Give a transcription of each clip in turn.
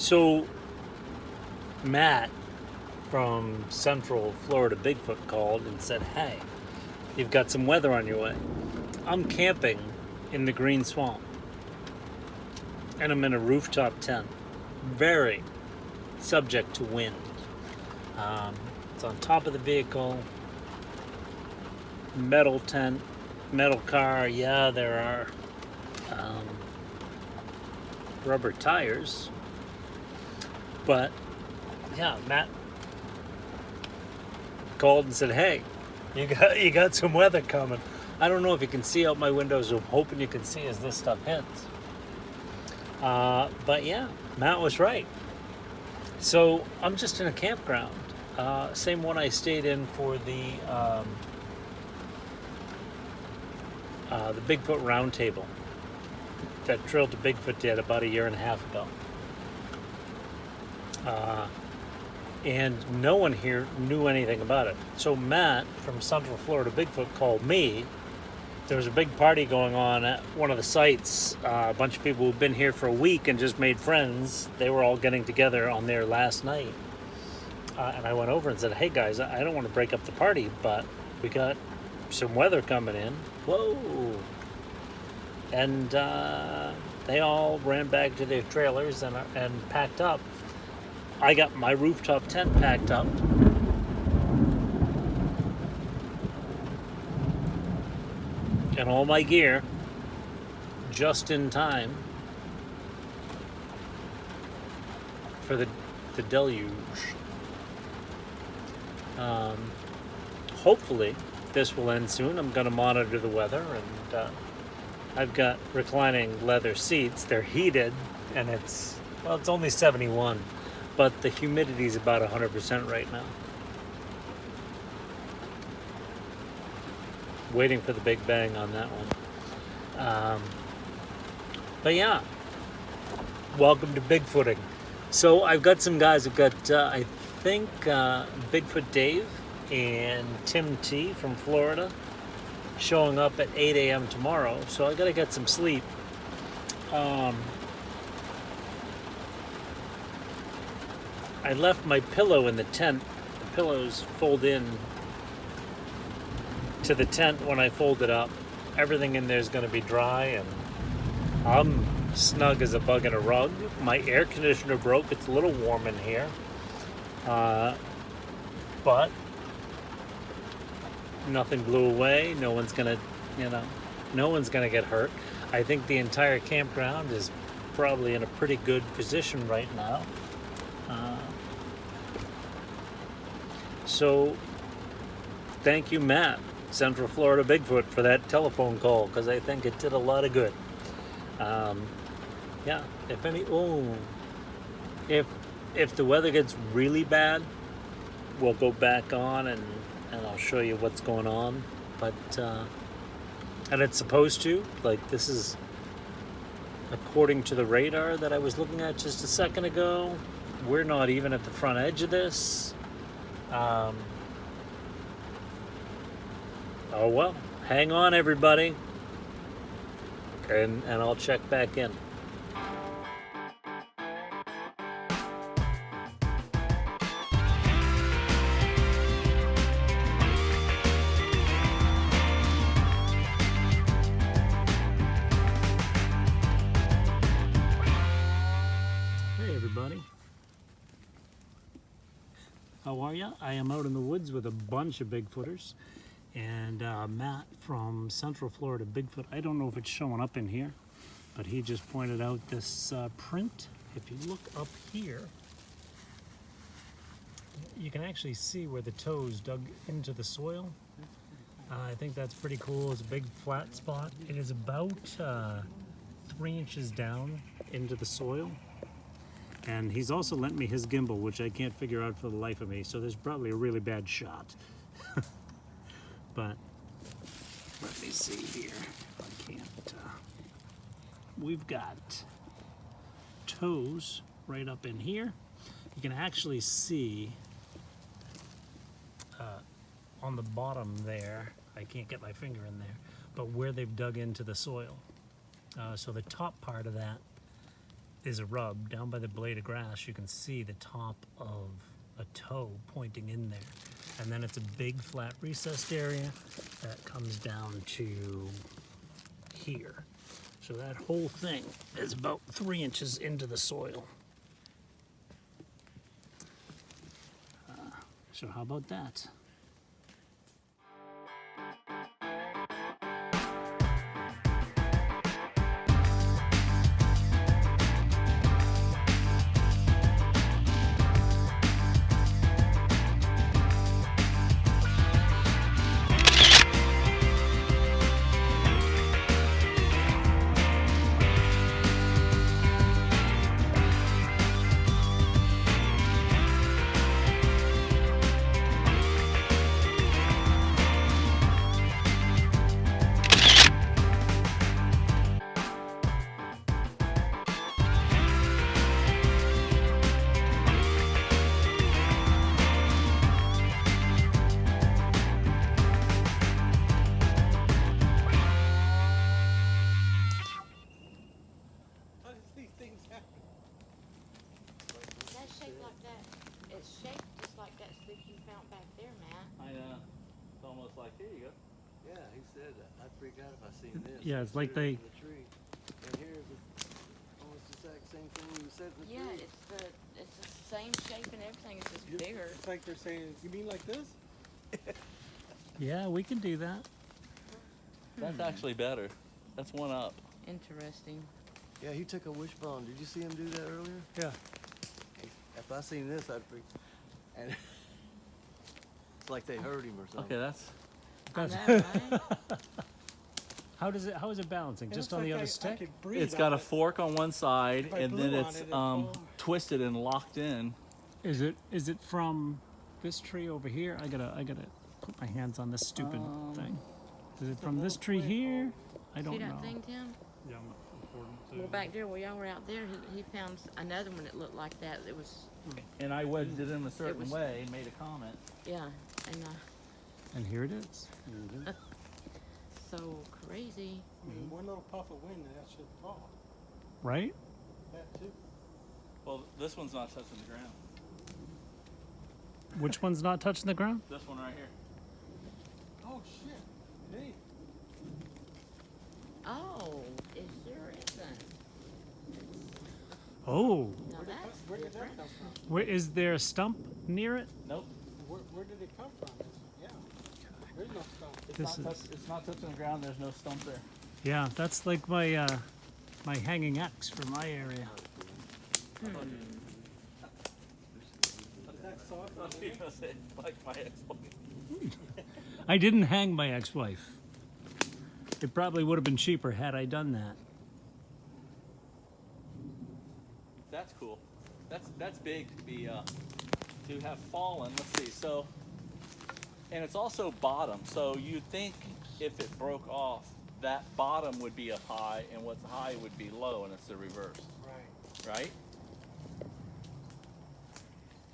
So, Matt from Central Florida Bigfoot called and said, "Hey, you've got some weather on your way. I'm camping in the Green Swamp, and I'm in a rooftop tent, very subject to wind. It's on top of the vehicle, metal tent, metal car. Yeah, there are rubber tires, but yeah, Matt called and said, "Hey, you got some weather coming." I don't know if you can see out my windows. I'm hoping you can see as this stuff hits. But yeah, Matt was right. So I'm just in a campground, same one I stayed in for the Bigfoot Roundtable that Trail to Bigfoot did about a year and a half ago. And no one here knew anything about it. So Matt from Central Florida Bigfoot called me. There was a big party going on at one of the sites. A bunch of people who've been here for a week and just made friends. They were all getting together on there last night. And I went over and said, "Hey guys, I don't want to break up the party, but we got some weather coming in." Whoa. And they all ran back to their trailers and packed up. I got my rooftop tent packed up. And all my gear just in time for the deluge. Hopefully this will end soon. I'm going to monitor the weather, and I've got reclining leather seats. They're heated, and it's only 71, but the humidity is about 100% right now. Waiting for the big bang on that one. But yeah, welcome to Bigfooting. So I've got some guys. I've got, I think, Bigfoot Dave and Tim T from Florida showing up at 8 a.m. tomorrow. So I got to get some sleep. I left my pillow in the tent. The pillows fold in to the tent when I fold it up. Everything in there is going to be dry, and I'm snug as a bug in a rug. My air conditioner broke. It's a little warm in here, but nothing blew away. No one's gonna get hurt. I think the entire campground is probably in a pretty good position right now. So thank you, Matt, Central Florida Bigfoot, for that telephone call, because I think it did a lot of good. Yeah, if the weather gets really bad, we'll go back on and I'll show you what's going on. But and it's supposed to, like, this is according to the radar that I was looking at just a second ago. We're not even at the front edge of this. Oh well, hang on everybody, and I'll check back in. Hey everybody, how are ya? I am out in the woods with a bunch of Bigfooters. And Matt from Central Florida Bigfoot, I don't know if it's showing up in here, but he just pointed out this print. If you look up here, you can actually see where the toes dug into the soil. I think that's pretty cool. It's a big flat spot. It is about 3 inches down into the soil. And he's also lent me his gimbal, which I can't figure out for the life of me, so there's probably a really bad shot. But let me see here if I can't. We've got toes right up in here. You can actually see on the bottom there, I can't get my finger in there, but where they've dug into the soil. So the top part of that is a rub. Down by the blade of grass, you can see the top of a toe pointing in there. And then it's a big flat recessed area that comes down to here. So that whole thing is about 3 inches into the soil. So how about that? It's shaped just like that stick you found back there, Matt. I know. It's almost like, here you go. Yeah, he said I'd freak out if I seen this. Yeah, it's like they. The tree. And here's almost the exact same thing you said in the Yeah, tree. it's the same shape and everything. It's just bigger. It's like they're saying, you mean like this? Yeah, we can do that. That's actually better. That's one up. Interesting. Yeah, he took a wishbone. Did you see him do that earlier? Yeah. If I seen this, I'd freak. And it's like they hurt him or something. Okay, that's. I know, right? How is it balancing? It Just looks on the like other I stick? could breathe It's got on a it. fork on one side, If I and then blew on it's it, it'd fall. twisted and locked in. Is it from this tree over here? I gotta put my hands on this stupid thing. Is it from this tree here? I don't See know. that thing, Tim? Yeah, I'm important to. Well, back there, while y'all were out there, he found another one that looked like that. It was, And I wedged it in a certain was- way and made a comment. yeah, and And here it is. so crazy. I mean, one little puff of wind and that should fall. Right? That too. Well, this one's not touching the ground. Which one's not touching the ground? This one right here. Oh shit. Hey. Oh, it sure isn't. Oh, Now that's Where did that different. come from? where is there a stump near it? Nope. Where did it come from? Yeah. There's no stone. It's not touching the ground. There's no stump there. Yeah, that's like my my hanging X for my area. That's soft. I was gonna say, like my ex-wife. I didn't hang my ex-wife. It probably would have been cheaper had I done that. That's cool. That's big to be to have fallen. Let's see. So, and it's also bottom. So you'd think if it broke off, that bottom would be up high, and what's high would be low, and it's the reverse, Right. right?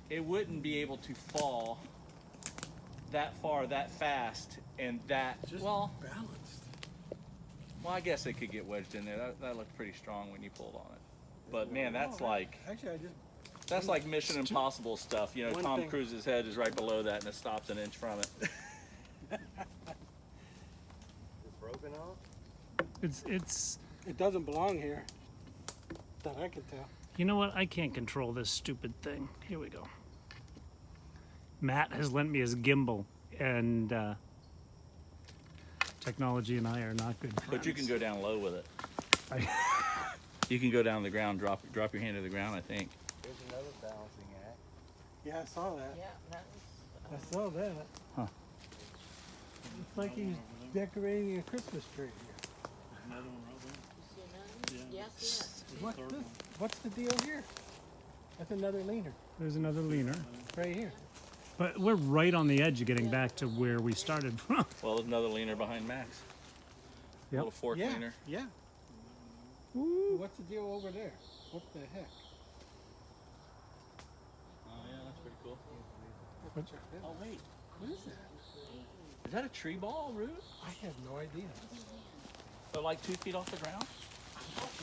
It wouldn't be able to fall that far, that fast, and that Just well. balanced. Well, I guess it could get wedged in there. That looked pretty strong when you pulled on it. But man, that's like Actually, I just. that's like Mission Impossible stuff. You know, One Tom thing- Cruise's head is right below that, and it stops an inch from it. It's broken off? It's It doesn't belong here. That I can tell. you know what? I can't control this stupid thing. Here we go. Matt has lent me his gimbal, and technology and I are not good friends. But you can go down low with it. I- You can go down the ground, drop your hand to the ground. I think. There's another balancing act. Yeah, I saw that. Yeah, that was. I saw that. Huh. It's like he's decorating a Christmas tree here. Another one right You see another? Yeah. Yes, What's this? What's the deal here? That's another leaner There's another leaner. right here. But we're right on the edge of getting back to where we started from. Well, there's another leaner behind Max. Yep. Little fork Yeah. leaner. Yeah. Ooh. What's the deal over there? What the heck? Oh yeah, that's pretty cool. Check that Oh out. wait, What is that? is that a tree ball root? I have no idea. But like 2 feet off the ground?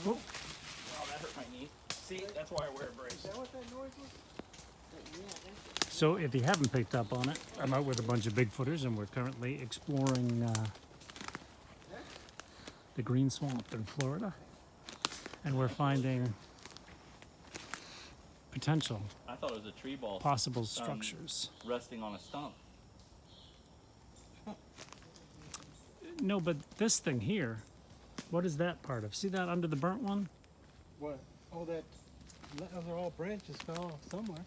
Oh. Oh, that hurt my knee. See, that's why I wear a brace. Is that what that noise was? But yeah, that's So if you haven't picked up on it, I'm out with a bunch of Bigfooters and we're currently exploring the Green Swamp in Florida. And we're finding potential I thought it was a tree ball possible structures. resting on a stump. No, but this thing here, what is that part of? See that under the burnt one? What? Oh, those are all branches fell off somewhere.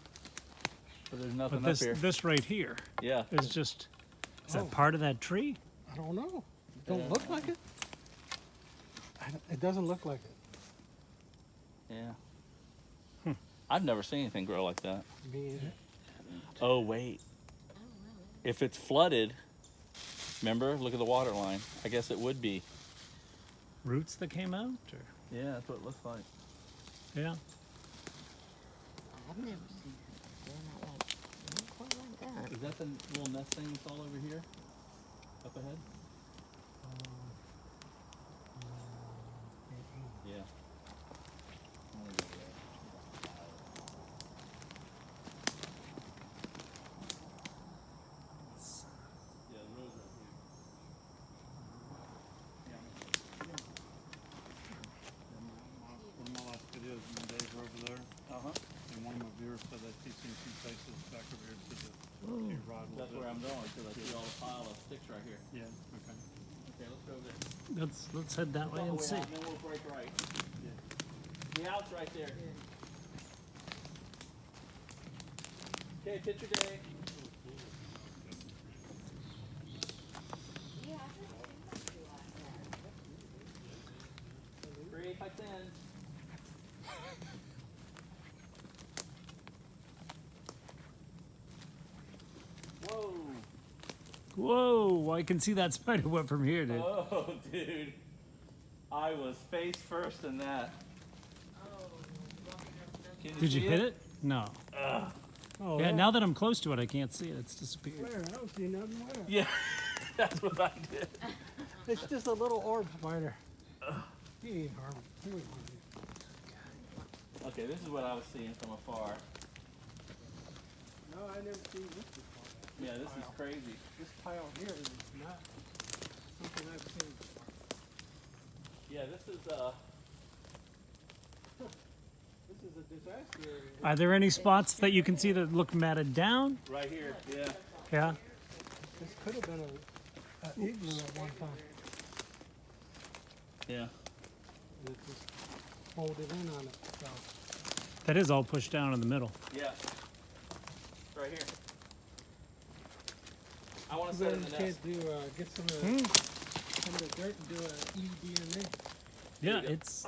But there's nothing But up here. this right here Yeah. is just, is that Oh. part of that tree? I don't know. It don't look like it. It doesn't look like it. Yeah. I've never seen anything grow like that. Me either. Oh, wait. If it's flooded, remember? Look at the water line. I guess it would be. Roots that came out? Or? Yeah, that's what it looks like. Yeah. I've never seen it. They're not quite like that. Is that the little nest thing that's all over here? Up ahead? Yeah. Yeah, the road's right here. One of my last videos when Dave were over there, and one of my viewers said that he's seen some places back over here to the ride a That's little where bit. I'm going, because I see all the pile of sticks right here. Yeah, okay. Okay, let's go over there. Let's head that way All and the way see. out, and then we'll break right. The out's right there. Okay, picture day. Yeah, I think it must be like that. For 8 by 10. Whoa. Whoa, I can see that spider web from here, dude. Oh, dude. I was face first in that. Can Did you see hit it? No. Oh, Yeah, now that I'm close to it, I can't see it. It's disappeared. Where? I don't see nothing where. Yeah, that's what I did. It's just a little orb spider. He ain't harming. He ain't harming you. Okay, this is what I was seeing from afar. No, I never seen this before. Yeah, this is crazy. This pile here is not something I've seen before. Yeah, this is This is a disaster area. Are there any spots that you can see that look matted down? right here. Yeah. Yeah. This could have been an igloo at one time. Yeah. It just folded in on itself. That is all pushed down in the middle. Yeah. Right here. I want to Too set bad in you the nest. can't do, get some of the dirt and do an eDNA. Yeah, you go. it's.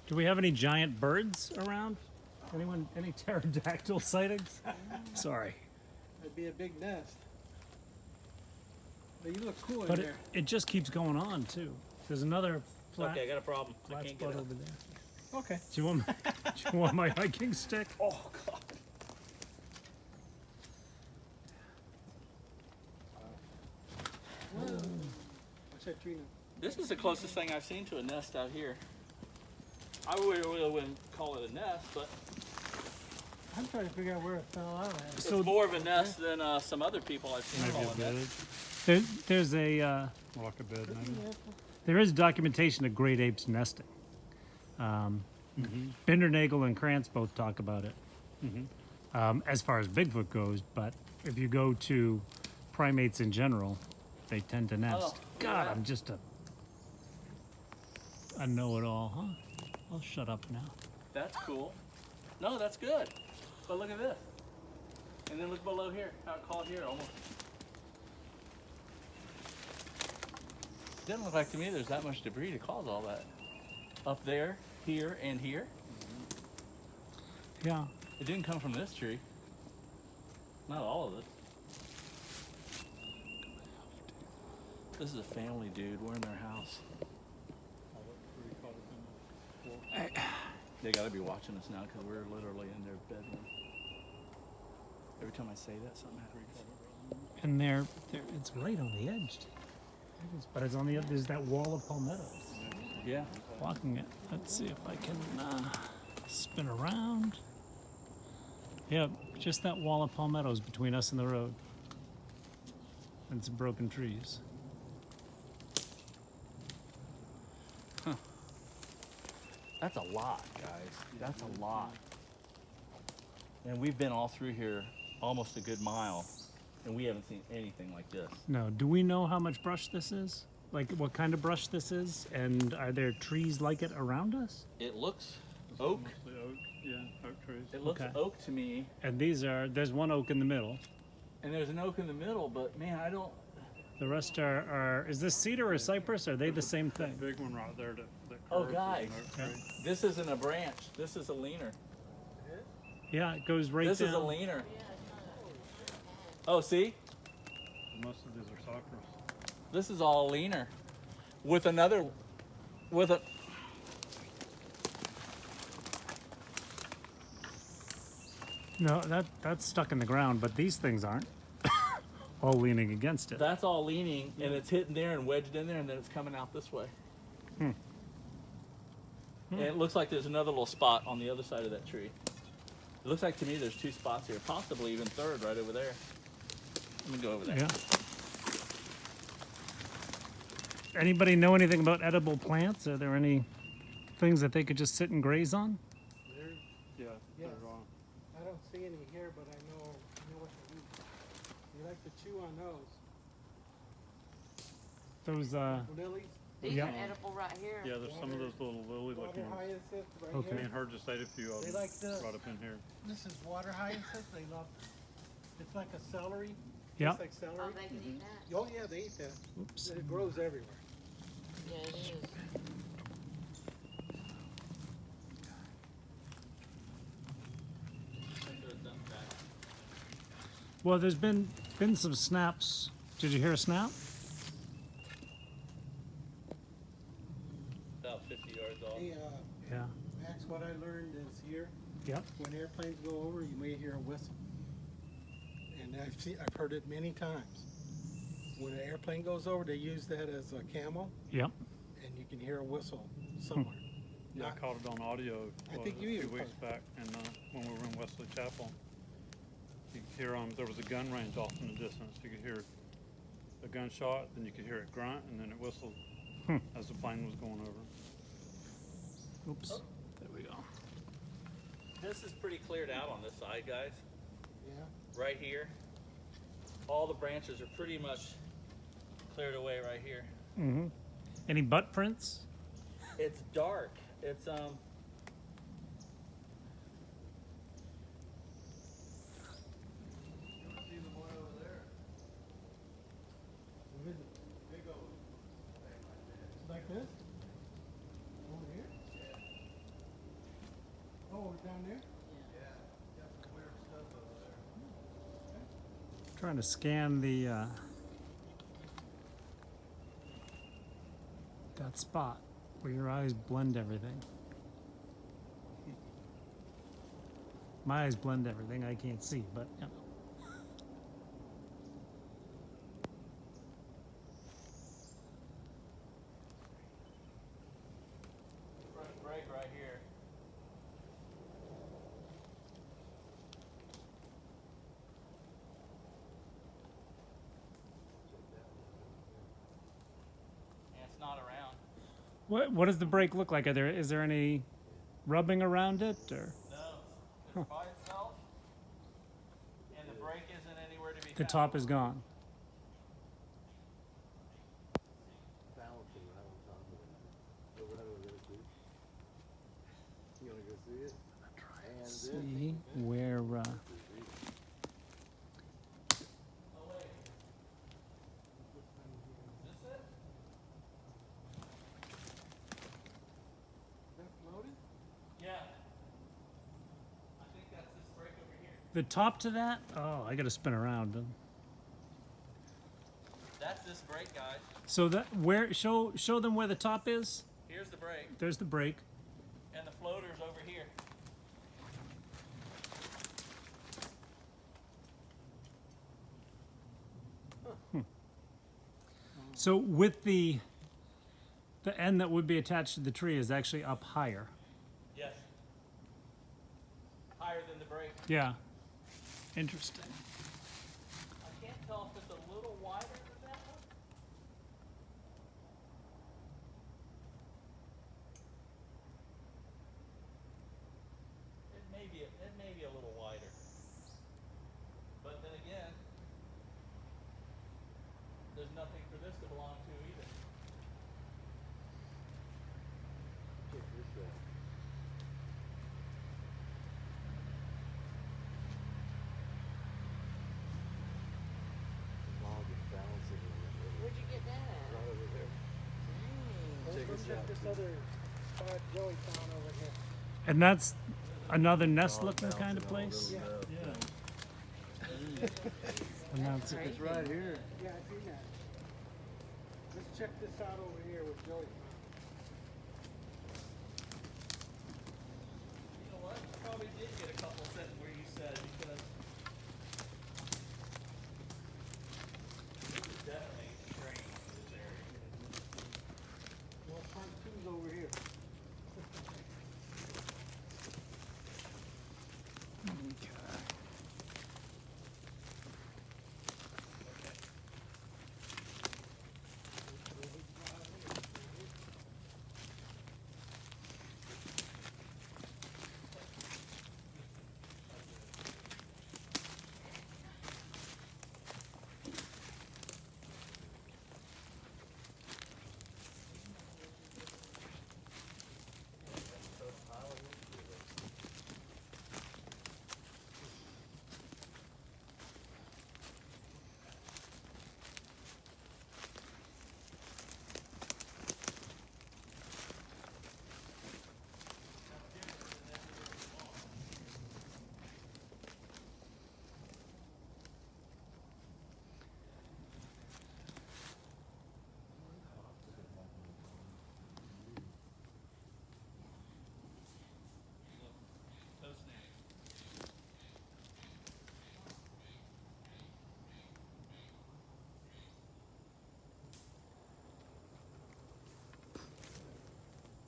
Do we have any giant birds around? Anyone? Any pterodactyl sightings? Sorry, It'd be a big nest. But you look cool but in it, there. it just keeps going on too. There's another flat, Okay, I got a problem. I flat can't spot get up. over there. Okay. Do you want? Do you want my hiking stick? Oh God. Watch that tree now. This is the closest thing I've seen to a nest out here. I really wouldn't call it a nest, but I'm trying to figure out where it fell out at. it's more of a nest than some other people I've seen Maybe call a a bed, nest. There's a like a bed maybe. there is documentation of great apes nesting. Bindernagel and Krantz both talk about it. As far as Bigfoot goes, but if you go to primates in general, they tend to nest. Oh, God, yeah. I'm just a know-it-all, huh? I'll shut up now. That's cool. No, that's good. But look at this. And then look below here. How it called here almost. Doesn't look like to me there's that much debris to cause all that. Up there, here, and here. Yeah. It didn't come from this tree. Not all of it. This is a family, dude. We're in their house. They gotta be watching us now because we're literally in their bedroom. Every time I say that, something happens. And it's right on the edge. But it's on the other, there's that wall of palmettos. Yeah. blocking it. Let's see if I can spin around. Yeah, just that wall of palmettos between us and the road. And some broken trees. That's a lot, guys. That's a lot. And we've been all through here almost a good mile, and we haven't seen anything like this. No, do we know how much brush this is? Like what kind of brush this is? And are there trees like it around us? It looks oak. Mostly oak, yeah, oak trees. It looks Okay. oak to me, And there's one oak in the middle. and there's an oak in the middle, but man, I don't. The rest are is this cedar or cypress? Are they the same thing? Big one right there that Oh, curves is guys. an oak Yeah. tree. This isn't a branch. This is a leaner. Yeah, it goes right This down. is a leaner. Oh, see? Most of these are cypress. This is all leaner. With another, with a. No, that's stuck in the ground, but these things aren't. All leaning against it. That's all leaning, and it's hitting there and wedged in there, and then it's coming out this way. And it looks like there's another little spot on the other side of that tree. It looks like to me there's two spots here, possibly even third right over there. Let me go over there. Yeah. Anybody know anything about edible plants? Are there any things that they could just sit and graze on? Yeah, Yes. they're wrong. I don't see any here, but I know what they eat. You like to chew on those. Those Lilies, These Yeah. are edible right here. Yeah, there's some of those little lily water looking ones. hyacinth right Okay. Me here. and her just ate a few of They them like this. right up in here. This is water hyacinth. They love. It's like a celery. Yeah. It's like Oh, celery. they can eat that. Oh yeah, they eat that. Oops. It grows everywhere. Yeah, it is. Well, there's been some snaps. Did you hear a snap? About 50 yards off. Hey, Yeah. Max, what I learned is here, Yep. when airplanes go over, you may hear a whistle. And I've heard it many times. When an airplane goes over, they use that as a camel, Yep. and you can hear a whistle somewhere. Yeah, I Not- caught it on audio I think a you few even weeks back, and when we were in Wesley Chapel, you could hear there was a gun range off in the distance. You could hear a gunshot, then you could hear it grunt, and then it whistled as the plane was going over. Oops. There we go. This is pretty cleared out on this side, guys. Yeah. Right here. All the branches are pretty much cleared away right here. Mm-hmm. Any butt prints? It's dark. It's Like this? Over here? Oh, down there? Trying to scan the that spot where your eyes blend everything. My eyes blend everything. I can't see, but you know. fresh break right here. And it's not around. What does the break look like? Is there any rubbing around it or No, it's by itself, and the break isn't anywhere to be the found. top is gone? Balancing right on top of it. So we're having a really good. You wanna go see it? And this. See where Oh wait. Is this it? Is that floating? Yeah. I think that's this break over here. the top to that? Oh, I got to spin around. That's this break, guys. So that where show them where the top is. Here's the break, There's the break. and the floater's over here. So with the The end that would be attached to the tree is actually up higher. Yes. Higher than the brake. Yeah. Interesting. I can't tell if it's a little wider than that one. It may be a little wider. But then again, there's nothing for this to belong to either. Check this out. The log is balancing Where'd you get that at? right over there. Dang. Check this out. This other spot Joey found over here. And that's another nest Log looking kind of balancing all place? those up. And that's Crazy. It's right here. Yeah, I see that. Let's check this out over here with Joey found. You know what? You probably did get a couple sitting where you said because this is definitely strange for this area. Well, part two's over here. Toe snag.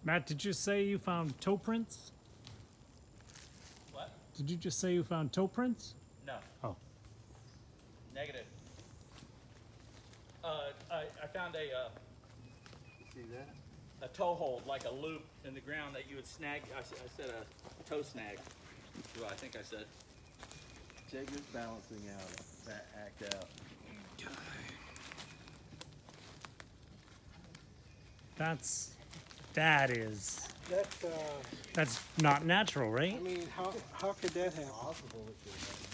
Matt, did you say you found toe prints? What? Did you just say you found toe prints? No. Oh. Negative. I found See that? a toe hold, like a loop in the ground that you would snag. I said a toe snag. Is what I think I said. Check this balancing out. That act out. That's not natural, I right? mean, how could that happen? Possible it could happen.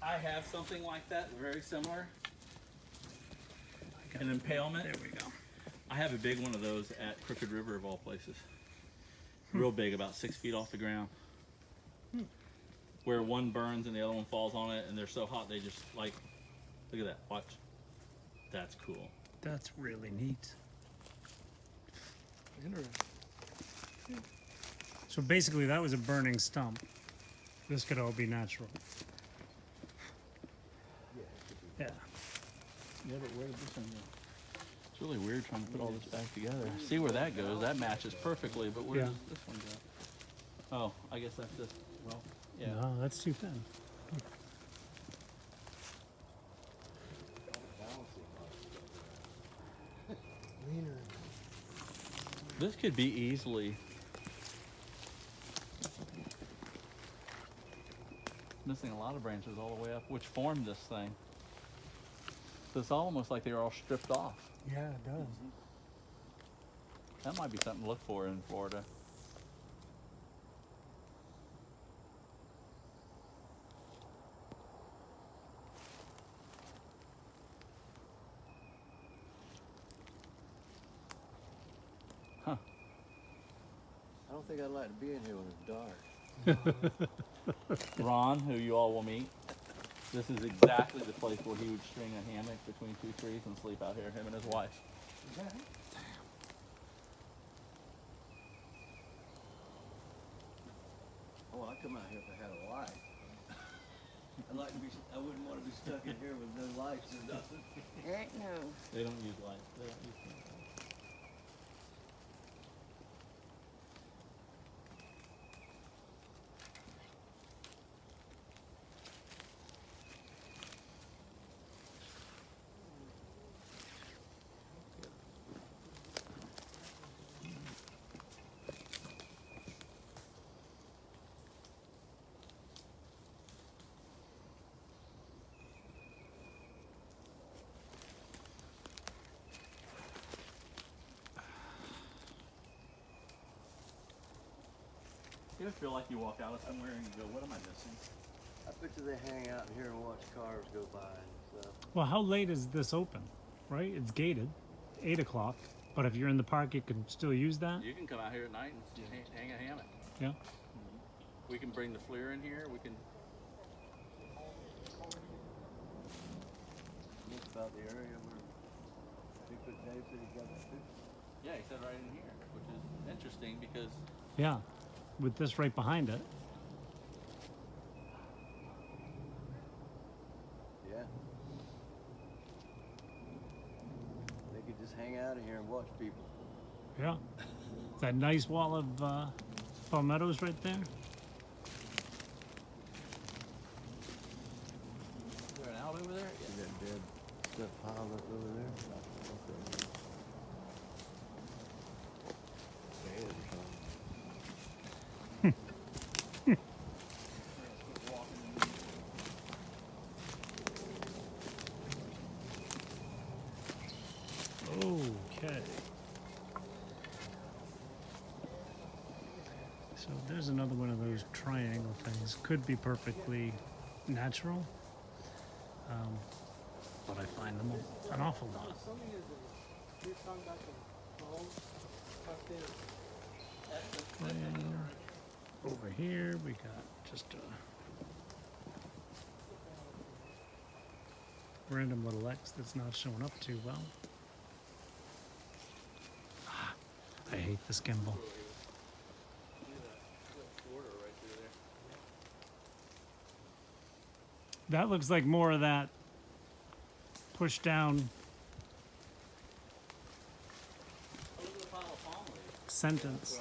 I have something like that, very similar. An impalement. There we go. I have a big one of those at Crooked River of all places. Real big, about 6 feet off the ground. Where one burns and the other one falls on it, and they're so hot they just like. Look at that. Watch. That's cool. That's really neat. Interesting. So basically, that was a burning stump. This could all be natural. Yeah. Yeah, but where did this one go? It's really weird trying to put all this back together. See where that goes. That matches perfectly, but where Yeah. does this one go? Oh, I guess that's just, well, yeah. No, that's too thin. Leaner. This could be easily missing a lot of branches all the way up, which formed this thing. So it's almost like they're all stripped off. Yeah, it does. That might be something to look for in Florida. Huh. I don't think I'd like to be in here when it's dark. Ron, who you all will meet, this is exactly the place where he would string a hammock between two trees and sleep out here, him and his wife. Oh, I'd come out here if I had a light. I wouldn't want to be stuck in here with no lights or nothing. Heck no. They don't use lights. They don't use lights. You feel like you walk out of somewhere and you go, what am I missing? I bet you they hang out here and watch cars go by and stuff. Well, how late is this open? Right? It's gated, 8 o'clock. But if you're in the park, you can still use that. You can come out here at night and hang a hammock. Yeah. We can bring the FLIR in here. We can. Just about the area where Bigfoot Dave said he got that too. Yeah, he said right in here, which is interesting because Yeah. With this right behind it. Yeah. They could just hang out in here and watch people. Yeah. That nice wall of palmettos right there. is there an out over there? See that dead stuff piled up over there? Okay. Dead or something. Okay. So there's another one of those triangle things. Could be perfectly natural. But I find them an awful lot. You're talking about the home up there. And over here we got just a random little X that's not showing up too well. I hate this gimbal. That looks like more of that push down sentence.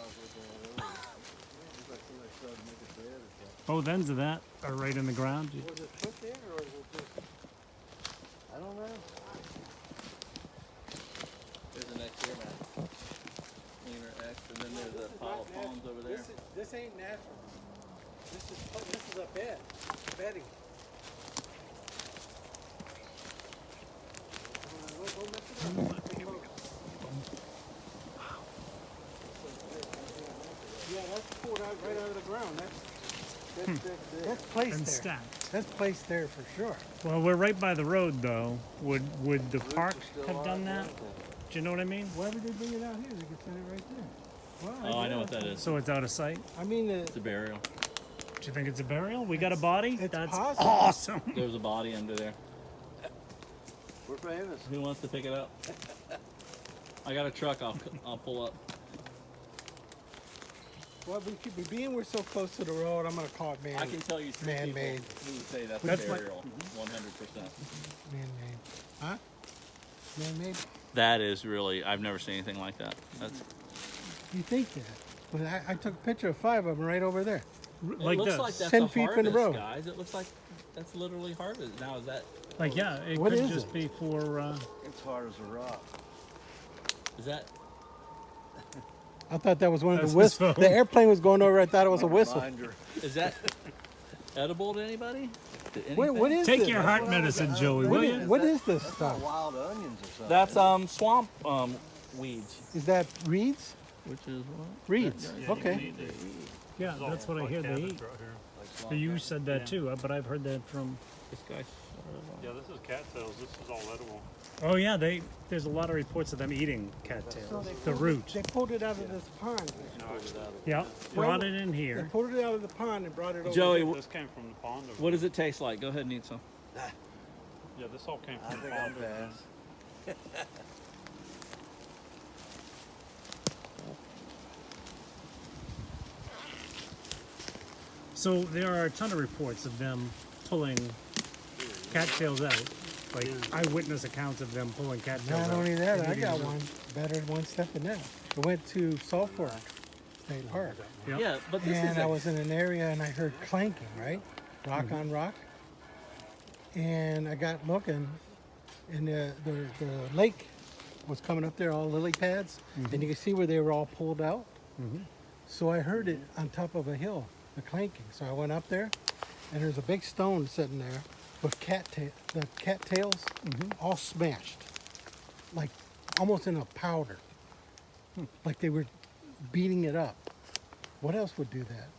Both ends of that are right in the ground. Was it put there or is it just? I don't know. There's an X here, man. Cleaner X, and then there's a pile of palms over there. This ain't natural. This is a bed. Bedding. Go mess it up. Here we go. Yeah, that's pulled out right out of the ground. That's placed And there. stacked. That's placed there for sure. Well, we're right by the road, though. Would the park still have done on that? there. Do you know what I mean? Why would they bring it out here? They could send it right there. Well, Oh, I know what that is. So it's out of sight. I mean, It's a burial. Do you think it's a burial? We got a body? it's That's possible. awesome. There's a body under there. We're famous. Who wants to pick it up? I got a truck. I'll pull up. Well, being we're so close to the road, I'm gonna call it I can tell you three Man-made. people who would say that's, That's a what- burial. 100%. man-made. Huh? Man-made? That is really. I've never seen anything like that. That's. You think that? But I took a picture of 5 of them right over there. Like it looks this. like that's 10 a feet harvest, from the road. guys. It looks like that's literally harvest. Now is that? Like, yeah, it What could is just it? be for, It's hard as a rock. Is that? I thought that was one of That's the his whistles. phone. The airplane was going over. I thought it was a whistle. Reminder. Is that edible to anybody? To What anything? is take this? your heart medicine, Joey, will you? What is this That's stuff? not wild onions or something. That's swamp weeds. Is that reeds? Which is what? Reeds. Okay. Yeah, that's what I hear they eat. Like So swamp you grass. said that too, but I've heard that from. This guy's. Yeah, this is cattails. This is all edible. Oh yeah, there's a lot of reports of them eating cattails. The root. They pulled it out of this pond. Yeah, brought it in They here. pulled it out of the pond and brought it over. Joey, here. This came from the pond. Over what does it taste like? Go ahead and eat some. Yeah, this all came I from the think I'll pond. over there. pass. So there are a ton of reports of them pulling cattails out, like eyewitness accounts of them pulling cattails out. Not only that, And I eating got them. one better than one step than that. I went to Salt Fork State Park, Yep. Yeah, but this and is. I was in an area and I heard clanking, right? Rock on rock. And I got looking, and the lake was coming up there, all lily pads, and you could see where they were all pulled out. So I heard it on top of a hill, the clanking. So I went up there, and there's a big stone sitting there with the cattails all smashed, like almost in a powder, like they were beating it up. What else would do that?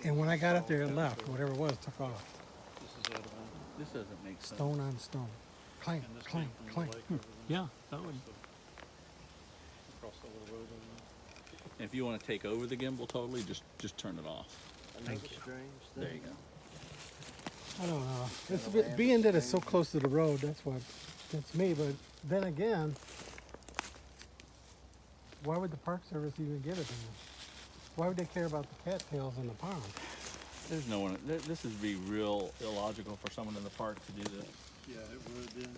And when I got up there, it left. Whatever it was, took off. This is out of bounds. This doesn't make sense. Stone on stone. Clank, And this clank, came from the clank. lake over there. Yeah, that would. Across the little road over there. And if you want to take over the gimbal totally, just turn it off. Another strange thing. There you go. I don't know. It's Kinda being that land it's so close to the road, that's what gets me. But then again, why would the Park Service even get it? Why would they care about the cattails in the pond? There's no one. This would be real illogical for someone in the park to do this. Yeah, it would then.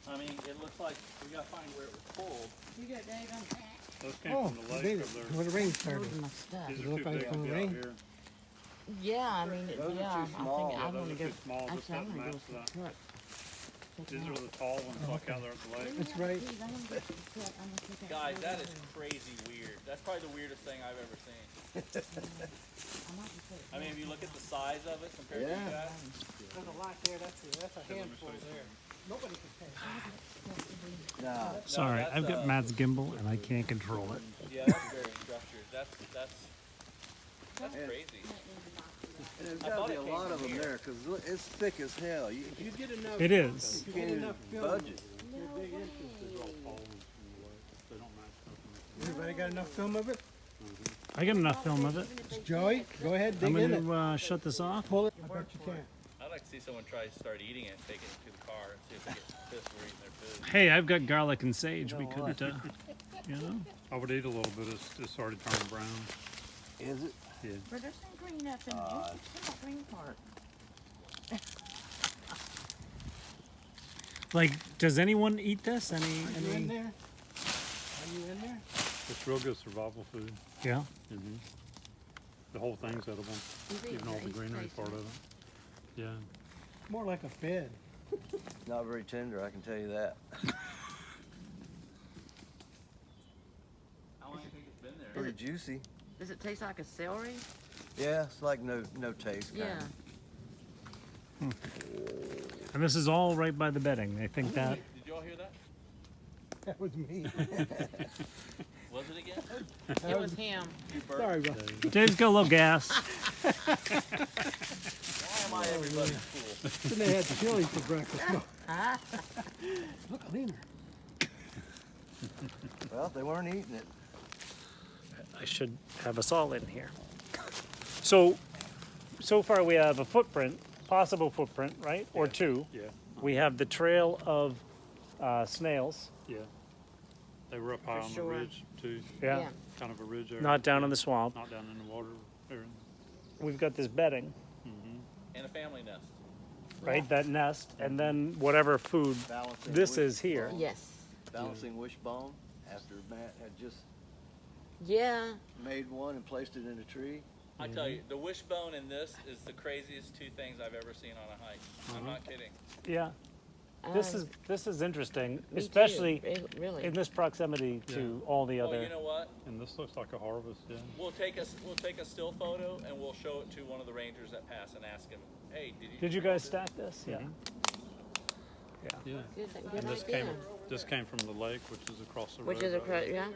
I mean, it looks like we gotta find where it was pulled. You got Dave on that? Those came Oh, from the they lake did. over there. When the rain started. Those are my stuff. These It are look too like big from to be rain. out here. Yeah, I mean, Those are yeah, too I small. think I Yeah, those want to are go. too small, just Actually, I'm that gonna go match to the that. truck. These are the tall ones like out there at the lake. It's right. Guys, that is crazy weird. That's probably the weirdest thing I've ever seen. I mean, if you look at the size of it compared to Yeah. you guys, There's a lot there. That's a handful there. Nobody can pay. Nah, Sorry, that's, I've got Matt's gimbal and I can't control it. yeah, that's very structured. That's crazy. and there's I gotta thought be it a came lot from of them here. there, cause look, it's thick as hell. You, You get enough. It is. you can't even budge it. They're all fallen from the lake. They don't match nothing. Everybody got enough film of it? I got enough film of it. Joey, go ahead, I'm dig in it. gonna shut this off. Pull it. I bet you can't. I'd like to see someone try to start eating it and take it to the car and see if they get pissed for eating their food. Hey, I've got garlic and sage. We could, you know. I would eat a little bit. It's already turning brown. Is it? Yeah. But there's some green up in there. It's in that green part. Like, does anyone eat this? Are you in Any? there? Are you in there? It's real good survival food. Yeah. Mm-hmm. The whole thing's edible, even all the greenery part of it. Yeah. More like a bed. Not very tender, I can tell you that. How long do you think it's been there? Pretty juicy. Does it taste like a celery? Yeah, it's like no taste. Yeah. Kinda. And this is all right by the bedding. I think that. Did you all hear that? That was me. Was it again? It was him. You burped? Sorry, bro. Dave's got a little gas. Why am I everybody's fool? Then they had chili for breakfast. No. Look leaner. Well, they weren't eating it. I should have us all in here. So far we have a footprint, possible footprint, right? Or two. Yeah. We have the trail of snails. Yeah. They were up high on sure. the ridge too. Yeah. Yeah. Kind of a ridge area. Not down in the swamp. Not down in the water area. We've got this bedding, And a family nest. right? That nest, and then whatever food Balancing this is wishbone. here. Yes. Balancing wishbone after Matt had just Yeah. made one and placed it in a tree. I tell you, the wishbone in this is the craziest two things I've ever seen on a hike. I'm not kidding. Yeah. This is interesting, Me too. especially Really. in this proximity to all the Oh, other. you know what? And this looks like a harvest. Yeah. We'll take a still photo and we'll show it to one of the rangers that pass and ask him, hey, Did you guys stack this? Yeah. Yeah. Good And this idea. this came from the lake, which is across the road. Which is right across, there. yeah.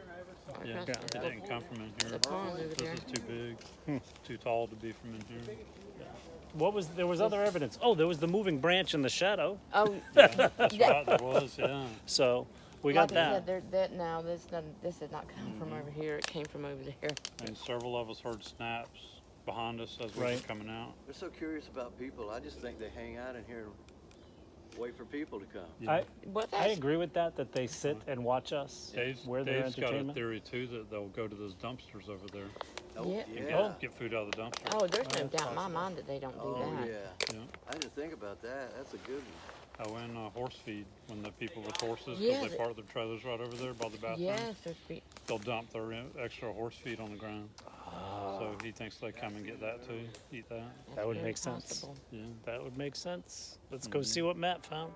Yeah. Across It the- didn't come from in here. the pond over This there. is too big, too tall to be from in here. There was other evidence. Oh, there was the moving branch in the shadow. Oh, That's right, there was, yeah. So we got like I that. said, no, this did not come from over here. It came from over there. And several of us heard snaps behind us as we were Right. coming out. They're so curious about people. I just think they hang out in here and wait for people to come. Yeah. But I that's, agree with that. That they sit and watch us. We're their Dave's got a entertainment. theory too that they'll go to those dumpsters over there Oh, Yeah. and yeah. get food out of the dumpster. oh, there's no doubt in my mind that they don't do Oh, that. yeah. Yeah. I didn't think about that. That's a good one. Oh, and horse feed when the people with horses, Yeah, because they park their trailers right over there by the bathroom. Yes, there's They'll dump their extra horse feed on the ground. So he thinks they come and get that too, eat that. That would very make sense. possible. Yeah. That would make sense. Let's go see what Matt found.